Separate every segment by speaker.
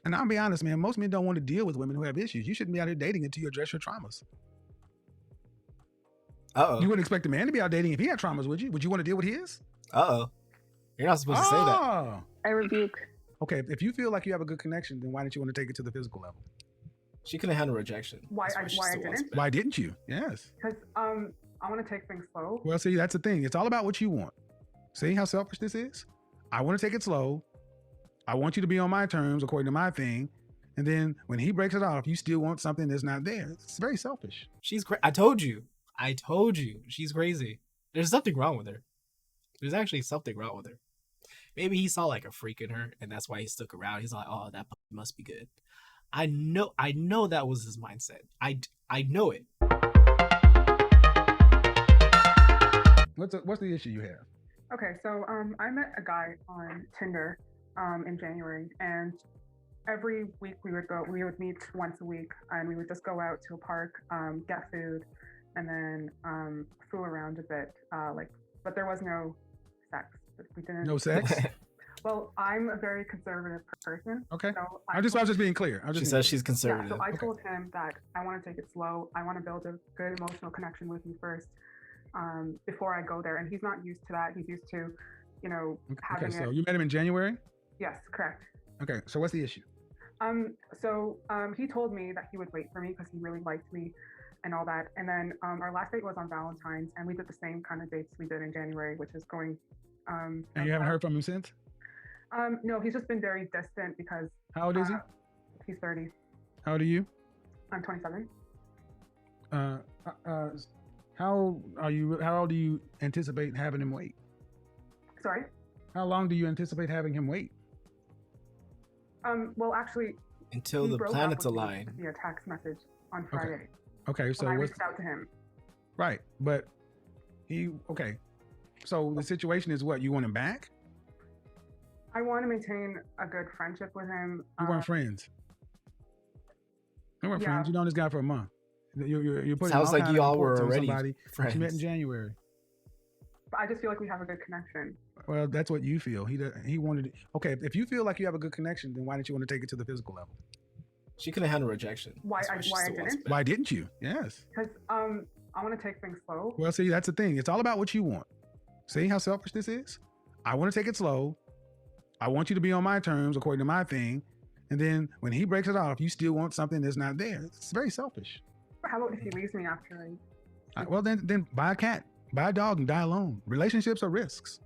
Speaker 1: And I'll be honest, man, most men don't want to deal with women who have issues. You shouldn't be out here dating until you address your traumas. You wouldn't expect a man to be out dating if he had traumas, would you? Would you want to deal with his?
Speaker 2: You're not supposed to say that.
Speaker 3: I rebuke.
Speaker 1: Okay, if you feel like you have a good connection, then why didn't you want to take it to the physical level?
Speaker 2: She couldn't handle rejection.
Speaker 3: Why I didn't?
Speaker 1: Why didn't you? Yes.
Speaker 3: Because I want to take things slow.
Speaker 1: Well, see, that's the thing. It's all about what you want. See how selfish this is? I want to take it slow. I want you to be on my terms according to my thing. And then when he breaks it off, you still want something that's not there. It's very selfish.
Speaker 2: She's I told you. She's crazy. There's something wrong with her. There's actually something wrong with her. Maybe he saw like a freak in her, and that's why he stuck around. He's like, oh, that must be good. I know that was his mindset. I know it.
Speaker 1: What's the issue you have?
Speaker 3: Okay, so I met a guy on Tinder in January, and every week we would meet once a week, and we would just go out to a park, get food, and then fool around a bit. But there was no sex. We didn't.
Speaker 1: No sex?
Speaker 3: Well, I'm a very conservative person.
Speaker 1: Okay.
Speaker 3: So
Speaker 1: I was just being clear.
Speaker 2: She says she's conservative.
Speaker 3: Yeah, so I told him that I want to take it slow. I want to build a good emotional connection with you first before I go there. And he's not used to that. He's used to, having
Speaker 1: so you met him in January?
Speaker 3: Yes, correct.
Speaker 1: Okay, so what's the issue?
Speaker 3: He told me that he would wait for me because he really liked me and all that. And then our last date was on Valentine's, and we did the same kind of dates we did in January, which is going.
Speaker 1: And you haven't heard from him since?
Speaker 3: No, he's just been very distant because.
Speaker 1: How old is he?
Speaker 3: He's 30.
Speaker 1: How old are you?
Speaker 3: I'm 27.
Speaker 1: How old do you anticipate having him wait?
Speaker 3: Sorry?
Speaker 2: How
Speaker 1: long do you anticipate having him wait?
Speaker 3: Well, actually,
Speaker 2: until the planets align.
Speaker 3: Via text message on Friday.
Speaker 1: Okay, so
Speaker 3: I reached out to him.
Speaker 1: Right, but so the situation is what? You want him back?
Speaker 3: I want to maintain a good friendship with him.
Speaker 1: You weren't friends. You weren't friends. You known this guy for a month. You're putting.
Speaker 2: Sounds like you all were already
Speaker 1: friends. You met in January.
Speaker 3: But I just feel like we have a good connection.
Speaker 1: Well, that's what you feel. He wanted. Okay, if you feel like you have a good connection, then why didn't you want to take it to the physical level?
Speaker 2: She couldn't handle rejection.
Speaker 3: Why I didn't?
Speaker 1: Why didn't you? Yes.
Speaker 3: Because I want to take things slow.
Speaker 1: Well, see, that's the thing. It's all about what you want. See how selfish this is? I want to take it slow. I want you to be on my terms according to my thing. And then when he breaks it off, you still want something that's not there. It's very selfish.
Speaker 3: How about if he leaves me after
Speaker 1: well, then buy a cat, buy a dog, and die alone. Relationships are risks.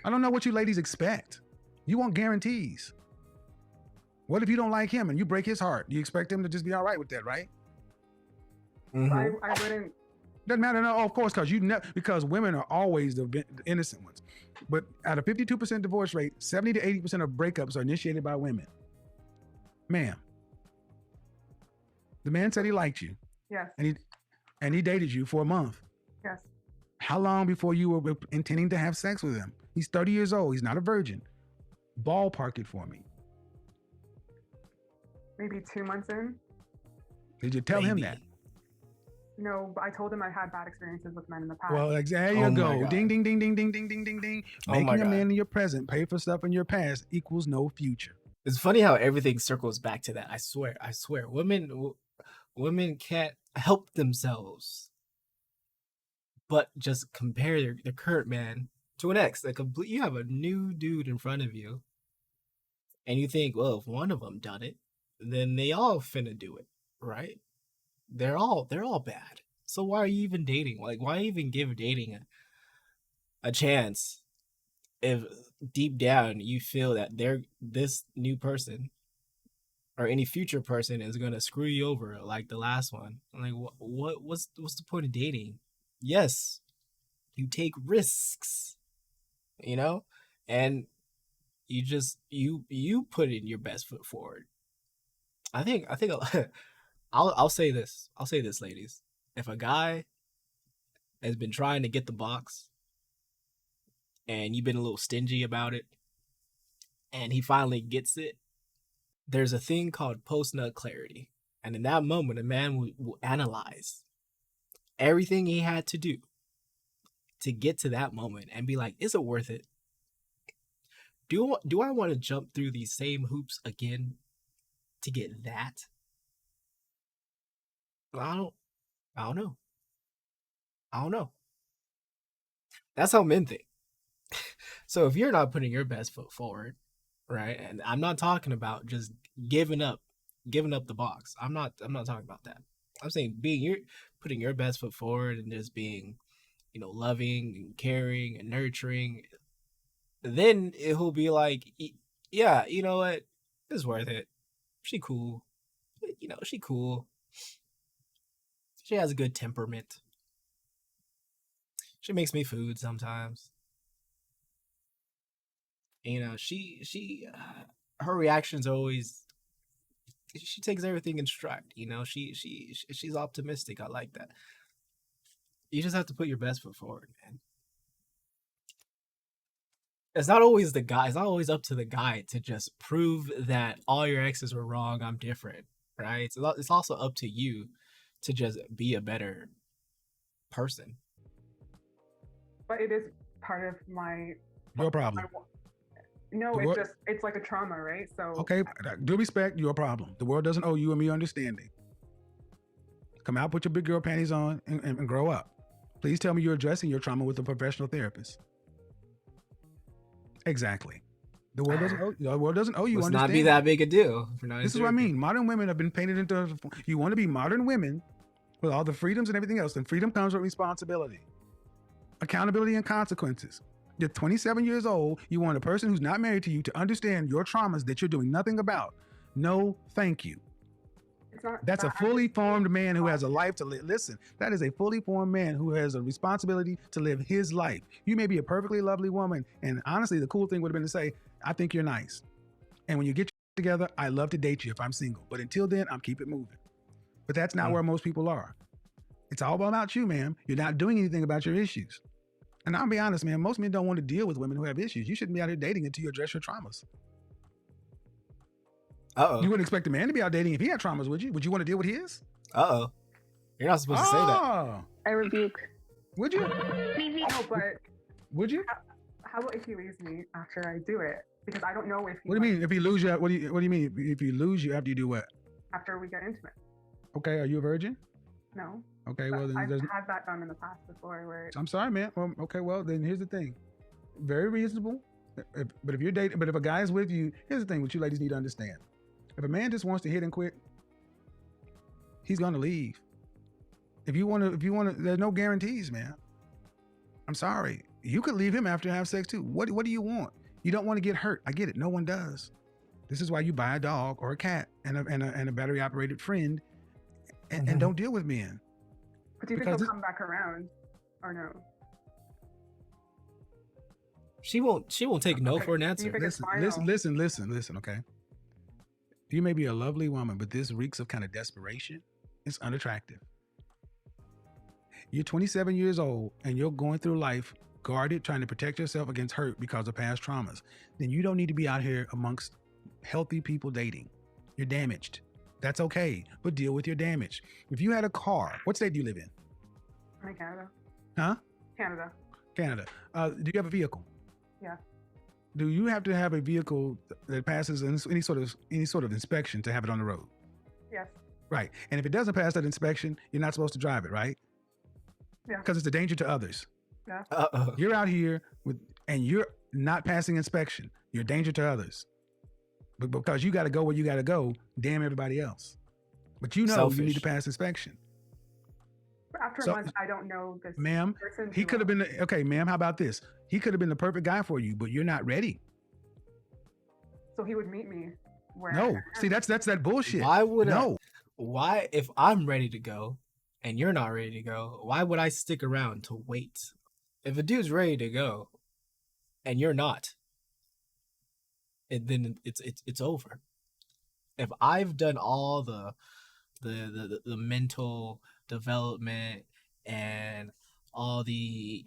Speaker 1: I don't know what you ladies expect. You want guarantees. What if you don't like him and you break his heart? You expect him to just be all right with that, right?
Speaker 3: Mm-hmm. I wouldn't.
Speaker 1: Doesn't matter. No, of course, because women are always the innocent ones. But at a 52% divorce rate, 70 to 80% of breakups are initiated by women. Ma'am. The man said he liked you.
Speaker 3: Yes.
Speaker 1: And he dated you for a month.
Speaker 3: Yes.
Speaker 1: How long before you were intending to have sex with him? He's 30 years old. He's not a virgin. Ballpark it for me.
Speaker 3: Maybe 2 months in.
Speaker 1: Did you tell him that?
Speaker 3: No, but I told him I had bad experiences with men in the past.
Speaker 1: Well, there you go. Ding, ding, ding, ding, ding, ding, ding, ding, ding. Making a man in your present pay for stuff in your past equals no future.
Speaker 2: It's funny how everything circles back to that. I swear. Women can't help themselves but just compare their current man to an ex. You have a new dude in front of you, and you think, well, if one of them done it, then they all finna do it, right? They're all bad. So why are you even dating? Like, why even give dating a chance if deep down you feel that this new person or any future person is gonna screw you over like the last one? Like, what's the point of dating? Yes, you take risks, and you just you put in your best foot forward. I think I'll say this, ladies. If a guy has been trying to get the box and you've been a little stingy about it and he finally gets it, there's a thing called post-nut clarity. And in that moment, a man will analyze everything he had to do to get to that moment and be like, is it worth it? Do I want to jump through these same hoops again to get that? I don't. I don't know. I don't know. That's how men think. So if you're not putting your best foot forward, right? And I'm not talking about just giving up, giving up the box. I'm not talking about that. I'm saying being you're putting your best foot forward and just being, loving and caring and nurturing. Then it will be like, yeah, you know what? It's worth it. She cool. She cool. She has a good temperament. She makes me food sometimes. Her reactions are always, she takes everything in stride. She's optimistic. I like that. You just have to put your best foot forward, man. It's not always the guy. It's not always up to the guy to just prove that all your exes were wrong. I'm different, right? It's also up to you to just be a better person.
Speaker 3: But it is part of my.
Speaker 1: Your problem.
Speaker 3: No, it's like a trauma, right? So
Speaker 1: okay, due respect, your problem. The world doesn't owe you and me understanding. Come out, put your big girl panties on, and grow up. Please tell me you're addressing your trauma with a professional therapist. Exactly. The world doesn't owe you.
Speaker 2: Must not be that big a deal.
Speaker 1: This is what I mean. Modern women have been painted into. You want to be modern women with all the freedoms and everything else, and freedom comes with responsibility, accountability, and consequences. You're 27 years old. You want a person who's not married to you to understand your traumas that you're doing nothing about. No, thank you. That's a fully formed man who has a life to live. Listen, that is a fully formed man who has a responsibility to live his life. You may be a perfectly lovely woman, and honestly, the cool thing would have been to say, I think you're nice. And when you get together, I'd love to date you if I'm single. But until then, I'm keep it moving. But that's not where most people are. It's all about you, ma'am. You're not doing anything about your issues. And I'll be honest, man, most men don't want to deal with women who have issues. You shouldn't be out here dating until you address your traumas.
Speaker 2: Uh-oh.
Speaker 1: You wouldn't expect a man to be out dating if he had traumas, would you? Would you want to deal with his?
Speaker 2: Uh-oh. You're not supposed to say that.
Speaker 3: I rebuke.
Speaker 1: Would you?
Speaker 3: Oh, but
Speaker 1: would you?
Speaker 3: How about if he leaves me after I do it? Because I don't know if he.
Speaker 1: What do you mean? If he lose you, what do you mean? If he lose you after you do what?
Speaker 3: After we get intimate.
Speaker 1: Okay, are you a virgin?
Speaker 3: No.
Speaker 1: Okay, well then
Speaker 3: I've had that done in the past before. Where
Speaker 1: I'm sorry, man. Well, okay, well then here's the thing. Very reasonable. But if you're dating, but if a guy is with you, here's the thing: what you ladies need to understand. If a man just wants to hit and quit, he's gonna leave. If you want to, there's no guarantees, man. I'm sorry. You could leave him after have sex too. What do you want? You don't want to get hurt. I get it. No one does. This is why you buy a dog or a cat and a battery operated friend, and don't deal with men.
Speaker 3: But do you think he'll come back around, or no?
Speaker 2: She won't take no for an answer.
Speaker 1: Listen. Okay. You may be a lovely woman, but this reeks of kind of desperation. It's unattractive. You're 27 years old and you're going through life guarded, trying to protect yourself against hurt because of past traumas. Then you don't need to be out here amongst healthy people dating. You're damaged. That's okay, but deal with your damage. If you had a car, what state do you live in?
Speaker 3: I'm in Canada.
Speaker 1: Huh?
Speaker 3: Canada.
Speaker 1: Do you have a vehicle?
Speaker 3: Yeah.
Speaker 1: Do you have to have a vehicle that passes any sort of inspection to have it on the road?
Speaker 3: Yes.
Speaker 1: Right. And if it doesn't pass that inspection, you're not supposed to drive it, right?
Speaker 3: Yeah.
Speaker 1: Because it's a danger to others.
Speaker 3: Yeah.
Speaker 1: You're out here and you're not passing inspection. You're a danger to others. But because you got to go where you got to go, damn everybody else. But you know Selfish. You need to pass inspection.
Speaker 3: But after a month, I don't know this
Speaker 1: ma'am,
Speaker 3: person.
Speaker 1: He could have been, okay, ma'am, how about this? He could have been the perfect guy for you, but you're not ready.
Speaker 3: So he would meet me where
Speaker 1: No. See, that's that bullshit.
Speaker 2: Why would why, if I'm ready to go and you're not ready to go, why would I stick around to wait? If a dude's ready to go and you're not, then it's over. If I've done all the mental development and all the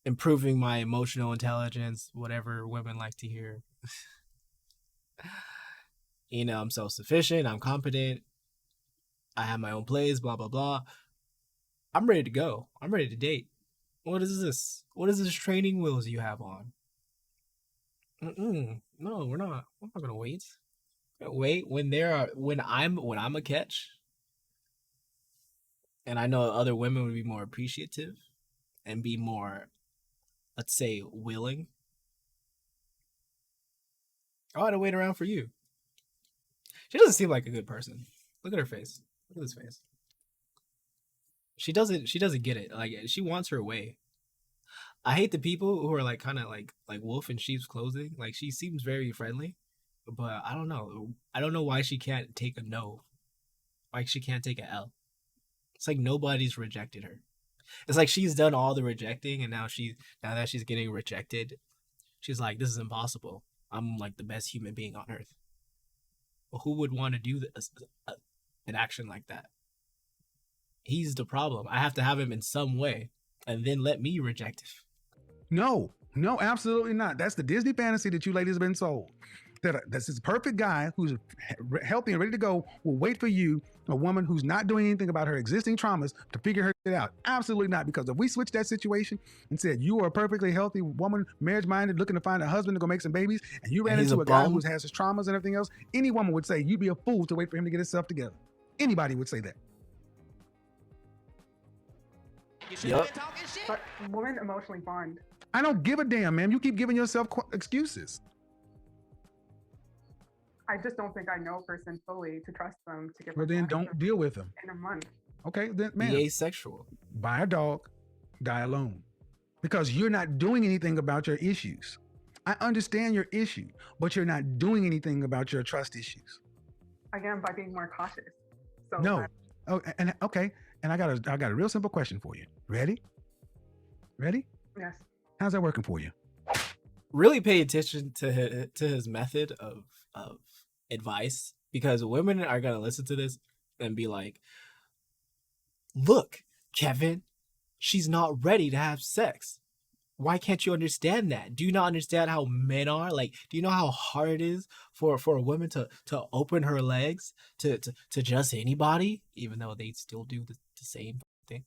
Speaker 2: improving my emotional intelligence, whatever women like to hear. I'm self-sufficient, I'm competent, I have my own place, blah, blah, blah. I'm ready to go. I'm ready to date. What is this? What is this training wheels you have on? No, we're not. We're not going to wait. Wait, when I'm a catch, and I know other women would be more appreciative and be more, let's say, willing. I had to wait around for you. She doesn't seem like a good person. Look at her face. Look at this face. She doesn't get it. Like, she wants her way. I hate the people who are like kind of like wolf in sheep's clothing. Like, she seems very friendly, but I don't know. I don't know why she can't take a no. Like, she can't take a L. It's like nobody's rejected her. It's like she's done all the rejecting, and now that she's getting rejected, she's like, this is impossible. I'm like the best human being on earth. Well, who would want to do this, an action like that? He's the problem. I have to have him in some way, and then let me reject him.
Speaker 1: No, absolutely not. That's the Disney fantasy that you ladies have been sold. That this is a perfect guy who's healthy and ready to go will wait for you, a woman who's not doing anything about her existing traumas, to figure her shit out. Absolutely not. Because if we switched that situation and said you are a perfectly healthy woman, marriage-minded, looking to find a husband to go make some babies, and you ran into a guy who has his traumas and everything else, any woman would say you'd be a fool to wait for him to get himself together. Anybody would say that.
Speaker 2: Yep.
Speaker 3: But women emotionally bond.
Speaker 1: I don't give a damn, man. You keep giving yourself excuses.
Speaker 3: I just don't think I know a person fully to trust them to give.
Speaker 1: Well, then don't deal with them.
Speaker 3: In a month.
Speaker 1: Okay, then, man.
Speaker 2: Be asexual.
Speaker 1: Buy a dog, die alone. Because you're not doing anything about your issues. I understand your issue, but you're not doing anything about your trust issues.
Speaker 3: Again, by being more cautious. So
Speaker 1: no. And I got a real simple question for you. Ready?
Speaker 3: Yes.
Speaker 1: How's that working for you?
Speaker 2: Really pay attention to his method of advice, because women are gonna listen to this and be like, look, Kevin, she's not ready to have sex. Why can't you understand that? Do you not understand how men are? Like, do you know how hard it is for a woman to open her legs to just anybody, even though they still do the same thing?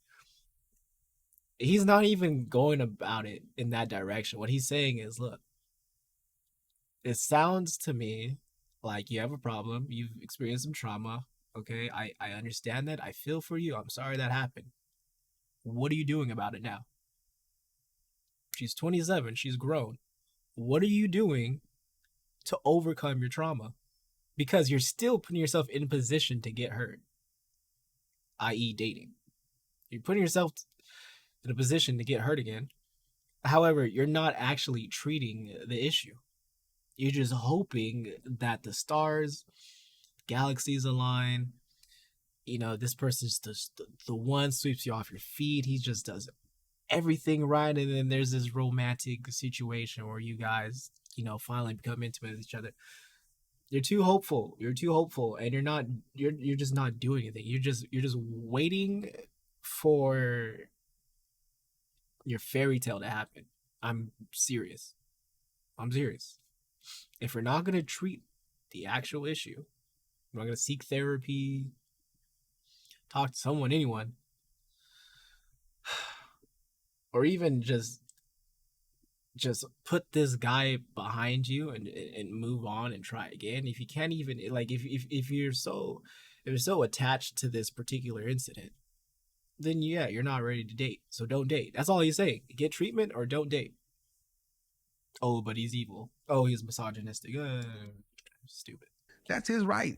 Speaker 2: He's not even going about it in that direction. What he's saying is, look, it sounds to me like you have a problem. You've experienced some trauma. Okay, I understand that. I feel for you. I'm sorry that happened. What are you doing about it now? She's 27. She's grown. What are you doing to overcome your trauma? Because you're still putting yourself in a position to get hurt, i.e. dating. You're putting yourself in a position to get hurt again. However, you're not actually treating the issue. You're just hoping that the stars, galaxies align. You know, this person's the one, sweeps you off your feet. He just does everything right, and then there's this romantic situation where you guys, you know, finally become intimate with each other. You're too hopeful, and you're just not doing anything. You're just waiting for your fairy tale to happen. I'm serious. If we're not going to treat the actual issue, we're not going to seek therapy, talk to someone, anyone, or even just put this guy behind you and move on and try again. If you can't even, like, if you're so attached to this particular incident, then yeah, you're not ready to date. So don't date. That's all he's saying. Get treatment or don't date. Oh, but he's evil. Oh, he's misogynistic. Stupid.
Speaker 1: That's his right.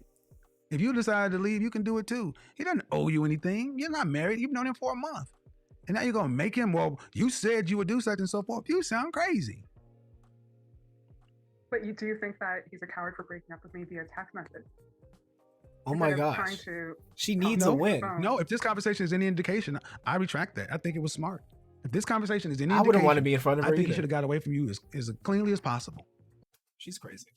Speaker 1: If you decide to leave, you can do it too. He doesn't owe you anything. You're not married. You've known him for a month. And now you're going to make him, well, you said you would do such and so forth. You sound crazy.
Speaker 3: But you do think that he's a coward for breaking up with me via text message?
Speaker 2: Oh my gosh. She needs a win.
Speaker 1: No, if this conversation is any indication, I retract that. I think it was smart. If this conversation is any indication,
Speaker 2: I wouldn't want to be in front of her
Speaker 1: I think
Speaker 2: either.
Speaker 1: he should have got away from you as cleanly as possible.
Speaker 2: She's crazy.